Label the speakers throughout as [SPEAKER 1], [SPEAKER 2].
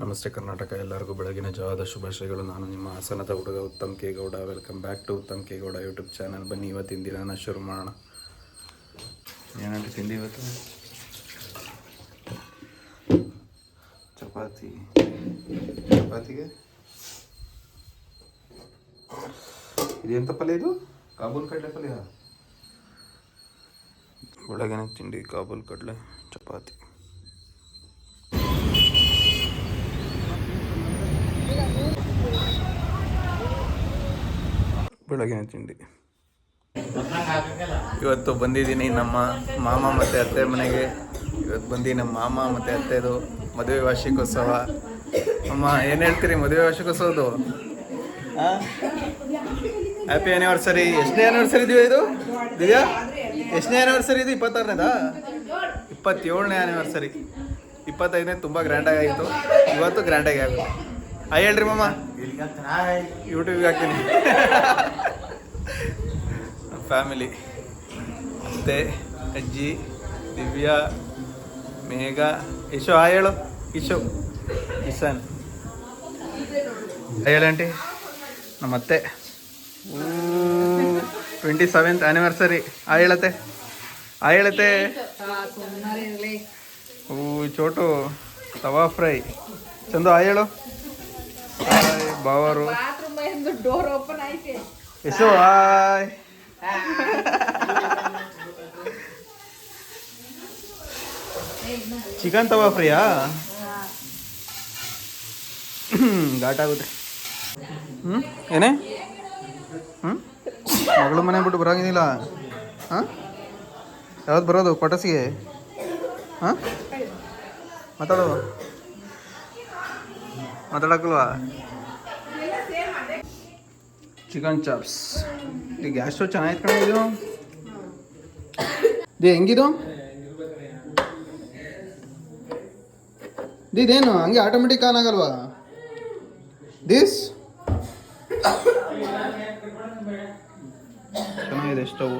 [SPEAKER 1] ನಮಸ್ತೆ ಕರ್ನಾಟಕ, ಎಲ್ಲರಿಗೂ ಬೆಳಗಿನ ಜಾವದ ಶುಭಾಶಯಗಳು. ನಾನು ನಿಮ್ಮ ಹಾಸನದ ಹುಡುಗ Uttam K Gowda. Welcome back to Uttam K Gowda YouTube channel. ಬನ್ನಿ ಇವತ್ತಿನ ದಿನ ಶುರು ಮಾಡೋಣ. ಏನಂತ ತಿಂಡಿ ಇವತ್ತು? ಚಪಾತಿಗೆ ಇದೆಂತ ಪಲ್ಯ? ಇದು ಕಾಬೂಲ್ ಕಡಲೆ ಪಲ್ಯ. ಬೆಳಗಿನ ತಿಂಡಿ ಕಾಬೂಲ್ ಕಡಲೆ ಚಪಾತಿ. ಬೆಳಗಿನ ತಿಂಡಿ. ಇವತ್ತು ಬಂದಿದ್ದೀನಿ ನಮ್ಮ ಮಾಮ ಮತ್ತು ಅತ್ತೆ ಮನೆಗೆ. ಇವತ್ತು ಬಂದು ನಮ್ಮ ಮಾಮ ಮತ್ತು ಅತ್ತೆದು ಮದುವೆ ವಾರ್ಷಿಕೋತ್ಸವ. ಅಮ್ಮ ಏನು ಹೇಳ್ತೀರಿ ಮದುವೆ ವಾರ್ಷಿಕೋತ್ಸವದು? Happy anniversary. ಎಷ್ಟನೇ ಆ್ಯನಿವರ್ಸರಿ ಇದೆಯೋ ಇದು? ಇದೆಯಾ? ಎಷ್ಟನೇ ಆ್ಯನಿವರ್ಸರಿ ಇದು? 26ನೇದಾ? 27ನೇ ಆ್ಯನಿವರ್ಸರಿ. 25ನೇ ತುಂಬ ಗ್ರ್ಯಾಂಡಾಗಿ ಆಯಿತು. ಇವತ್ತು ಗ್ರ್ಯಾಂಡಾಗಿ ಆಗುತ್ತೆ. ಹೇಳ್ರಿ ಮಾಮ, ಯೂಟ್ಯೂಬ್ಗೆ ಹಾಕ್ತೀನಿ. ಫ್ಯಾಮಿಲಿ ಅತ್ತೆ, ಅಜ್ಜಿ, ದಿವ್ಯಾ, ಮೇಘ, ಯಶೋ. ಹೇಳು ಇಶೋ, ಕಿಶನ್. ಹೇಳು ಆಂಟಿ. ನಮ್ಮ ಅತ್ತೆ 27th ಆ್ಯನಿವರ್ಸರಿ. ಹೇಳತ್ತೆ. ಹೇಳತ್ತೆ. ಚೋಟು ತವಾ ಫ್ರೈ. ಚಂದು ಹೇಳು. ಬಾವರು ಡೋರ್ ಓಪನ್ ಆಯ್ತು. ಯಶೋ ಹಾಯ್. ಚಿಕನ್ ತವಾ ಫ್ರೈಯಾ? ಘಾಟ್ ಆಗುತ್ತೆ. ಏನೇ ಮಗಳು ಮನೆ ಬಿಟ್ಟು ಬರೋಂಗಿಲ್ಲ. ಯಾವ್ದು ಬರೋದು ಪಟಾಸಿಗೆ? ಮಾತಾಡೋಕ್ಕಲ್ವಾ? Chicken chops. ಇದು ಗ್ಯಾಸ್ ಸ್ಟವ್ ಚೆನ್ನಾಗಿತ್ತು ಕಣ. ಇದು ಹೆಂಗಿದು? ಇದೇನು ಹಂಗೆ ಆಟೋಮೆಟಿಕ್ ಆನ್ ಆಗಲ್ವಾ? ಚೆನ್ನಾಗಿದೆ ಸ್ಟವ್.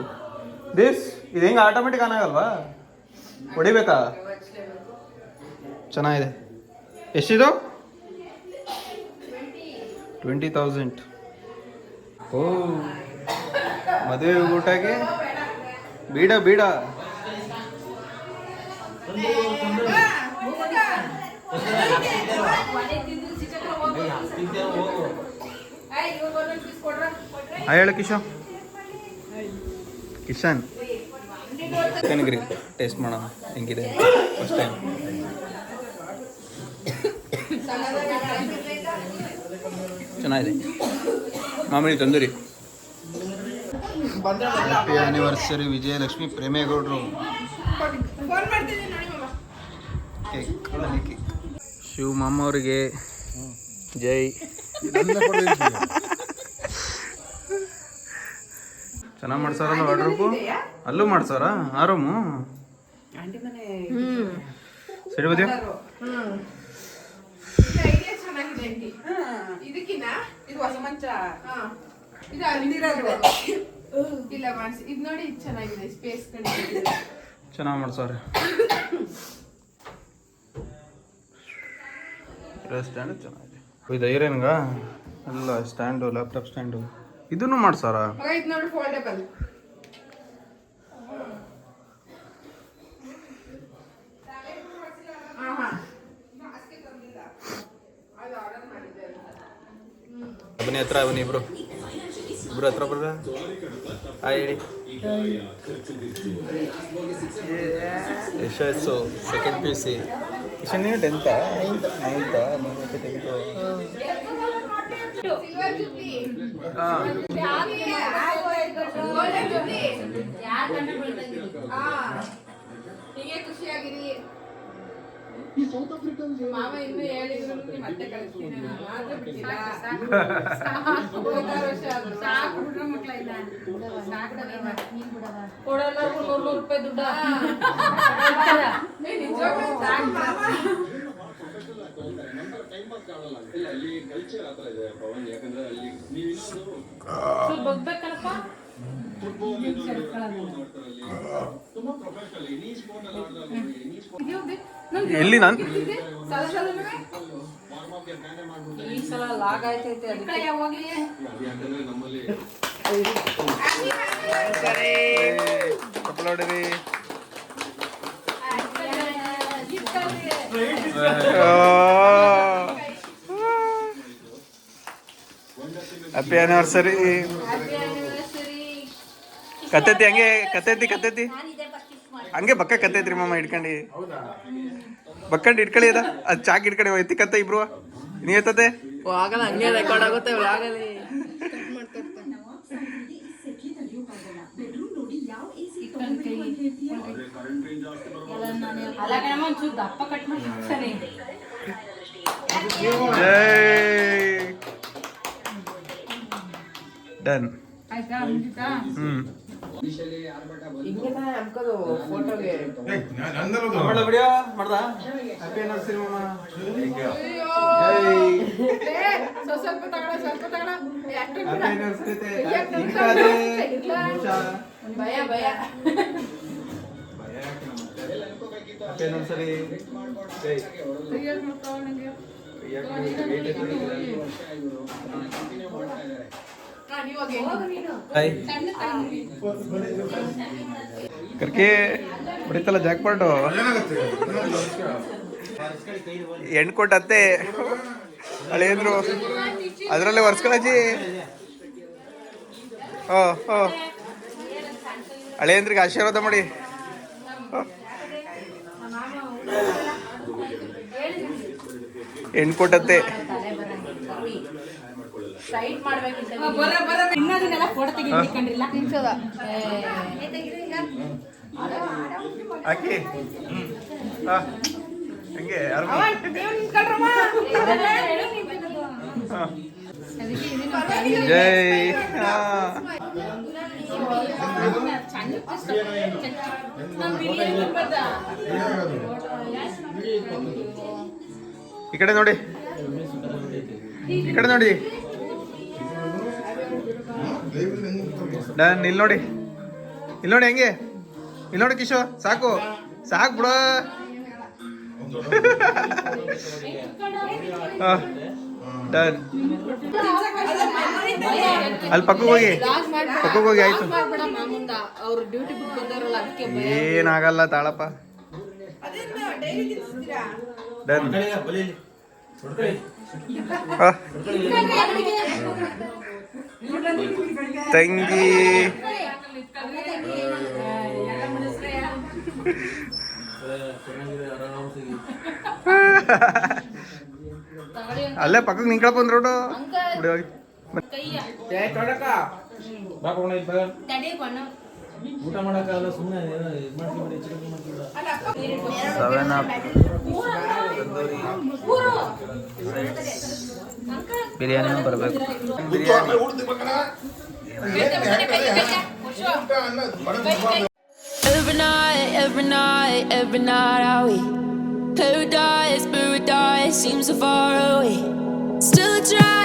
[SPEAKER 1] ಇದು ಹೆಂಗೆ ಆಟೋಮೆಟಿಕ್ ಆನ್ ಆಗಲ್ವಾ? ಹೊಡಿಬೇಕಾ? ಚೆನ್ನಾಗಿದೆ. ಎಷ್ಟಿದು? 20,000. ಓ, ಮದುವೆ ಊಟಕ್ಕೆ ಬೀಡ. ಹೇಳು ಕಿಶನ್. ಚಿಕನ್ ಗ್ರಿಲ್ ಟೇಸ್ಟ್ ಮಾಡೋಣ ಹೆಂಗಿದೆ ಫಸ್ಟ್ ಟೈಮ್. ಚೆನ್ನಾಗಿದೆ. ಮಾಮೂಲಿ ತಂದೂರಿ. ಹ್ಯಾಪಿ ಆ್ಯನಿವರ್ಸರಿ ವಿಜಯಲಕ್ಷ್ಮಿ ಪ್ರೇಮೇಗೌಡರು. ಕೇಕ್. ಶಿವ ಮಾಮ ಅವರಿಗೆ ಜೈ. ಚೆನ್ನಾಗಿ ಮಾಡ್ಸಾರಲ್ಲ ಆರ್ಡ್ರಪ್ಪು. ಅಲ್ಲೂ ಮಾಡ್ಸಾರ ಆ ರೂಮು? ಸರಿ ಬದಿಯ ಚೆನ್ನಾಗಿ ಮಾಡ್ಸವ್ರೆ. ಸ್ಟ್ಯಾಂಡ್ ಚೆನ್ನಾಗಿದೆ. ಇದು ಐರನ್ಗ ಅಲ್ಲ ಸ್ಟ್ಯಾಂಡು, ಲ್ಯಾಪ್ಟಾಪ್ ಸ್ಟ್ಯಾಂಡು. ಇದನ್ನು ಮಾಡ್ಸಾರ? ಬನ್ನಿ ಹತ್ರ, ಬನ್ನಿ ಇಬ್ರು ಹತ್ರ ಬರ್ರ. ಹೇಳಿ. ಯಶಸ್ಸು ಸೆಕೆಂಡ್ PUC. ಕಿಶನ್ ನೀವು 10th? 9th? ಮಾಮ ಇನ್ನು ಹೇಳಿದ್ರು ಮತ್ತೆ ಕಳಿಸ್ತೀನಿ. ಕೊಡಲ್ಲ 100 ರೂಪಾಯಿ ದುಡ್ಡ. ಬಗ್ಬೇಕಲ್ಲಪ್ಪ. ಎಲ್ಲಿ ನಾನು
[SPEAKER 2] ಈ ಸಲ ಲಾಗ್ ಆಯ್ತೈತೆ ಅದಕ್ಕೆ ಹೋಗ್ಲಿ.
[SPEAKER 1] ಚಪ್ಪಲ್ ಹೊಡೀರಿ. Happy anniversary. ಕತ್ತೈತಿ ಹಂಗೆ ಕತ್ತೈತಿ ಹಂಗೆ ಬಕ್ಕ ಕತ್ತೈತ್ರಿ ಮಾಮ ಹಿಡ್ಕಂಡು ಇಟ್ಕೊಳ್ಳಿ ಅದ ಅದು ಚಾಕ್ ಹಿಡ್ಕಡೆ ಹೋಯ್ತಿ ಕತ್ತ ಇಬ್ರು ನೀ ಎತ್ತತೆ
[SPEAKER 2] ಆಗಲ್ಲ ಹಂಗೆ ರೆಕಾರ್ಡ್ ಆಗುತ್ತೆ ಆಗಲಿ. ದಪ್ಪ ಕಟ್ ಮಾಡ್ತಾರೆ.
[SPEAKER 1] ಜೈ ಡನ್.
[SPEAKER 2] ಫೋಟೋಗೆ ಸ್ವಲ್ಪ ಭಯ ಭಯ
[SPEAKER 1] ಕರ್ಕೆ ಹೊಡಿತಲ್ಲ ಜಾಕ್ಪಾಟು ಹೆಣ್ಣು ಕೊಟ್ಟತ್ತೆ ಹಳೆಯಂದ್ರು ಅದರಲ್ಲೇ ಒರ್ಸ್ಕೊಳಜಿ. ಹಳೆಯಂದ್ರಿಗೆ ಆಶೀರ್ವಾದ ಮಾಡಿ. ಹೆಣ್ಣು ಕೊಟ್ಟತ್ತೆ ಆಕಿ ಹಂಗೆ ಜೈ. ಈ ಕಡೆ ನೋಡಿ ಡನ್. ಇಲ್ಲಿ ನೋಡಿ ಹೆಂಗೆ ಇಲ್ಲಿ ನೋಡಿ ಕಿಶೋರ್ ಸಾಕು ಬಿಡ. ಡನ್. ಅಲ್ಲಿ ಪಕ್ಕಕ್ಕೆ ಹೋಗಿ ಆಯ್ತು. ಏನಾಗಲ್ಲ ತಾಳಪ್ಪ. ಡನ್. ತಂಗಿ ಅಲ್ಲೇ ಪಕ್ಕಕ್ಕೆ ನಿಂಕಳಪ್ಪ ಒಂದು ರೋಡು
[SPEAKER 3] ಊಟ ಮಾಡಕ್ಕಾಗಲ್ಲ ಸುಮ್ಮನೆ
[SPEAKER 1] ಬಿರಿಯಾನಿ ಬರಬೇಕು.
[SPEAKER 4] Every night are we paradise seems so far away. Still I try